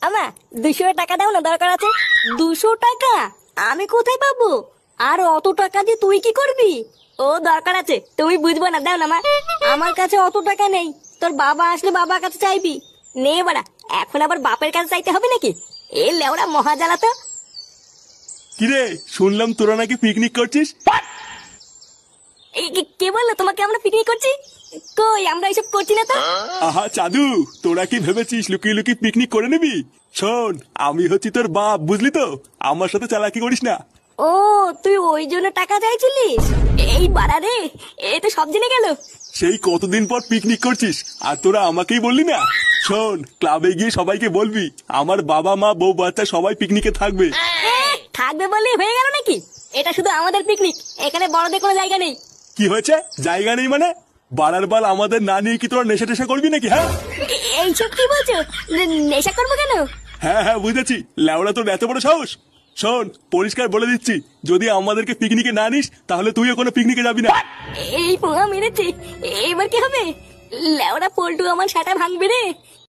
আমা 200 টাকা দাও না, দরকার আছে। 200 টাকা? আমি কোথায় পাবো? আর অত টাকা দিয়ে তুই কি করবি? ও দরকার আছে, তুমি বুঝবো না, দাও না মা। আমার কাছে অত টাকা নেই, তোর বাবা আসলে বাবার কাছে চাইবি। নে বাড়া, এখন আবার বাপের কাছে চাইতে হবে নাকি? এ লেওড়া মহাজালা তো। কিরে, শুনলাম তোরা নাকি পিকনিক করছিস? এই কে বললো তোমাকে আমরা পিকনিক করছি? কই, আমরা এসব করছি না তো। আহা চাঁদু, তোরা কি ভেবেছিস লুকিয়ে লুকিয়ে পিকনিক করে নিবি? শোন, আমি হচ্ছি তোর বাপ, বুঝলি তো? আমার সাথে চালাকি করিস না। ও, তুই ওই জন্য টাকা চাইছিলিস? এই বাড়া রে, এ তো সব জেনে গেল। সেই কতদিন পর পিকনিক করছিস আর তোরা আমাকেই বললি না? শোন, ক্লাবে গিয়ে সবাইকে বলবি আমার বাবা মা বউ বাচ্চা সবাই পিকনিকে থাকবে। থাকবে বললে হয়ে গেল নাকি? এটা শুধু আমাদের পিকনিক, এখানে বড়দের কোনো জায়গা নেই। কি হয়েছে? জায়গা নেই মানে? বাড়ার বাল আমাদের না নিয়ে কি তোরা নেশা টেশা করবি নাকি? হ্যাঁ এইসব কি বলছো? নেশা করবো কেন? হ্যাঁ হ্যাঁ বুঝেছি, লেওড়া তোর এত বড় সাহস। শোন, পরিষ্কার বলে দিচ্ছি, যদি আমাদেরকে পিকনিকে না নিস তাহলে তুইও কোনো পিকনিকে যাবি না। এই পোহা মেরেছে, এবার কি হবে? লেওড়া পল্টু আমার সাটা ভাঙবে রে।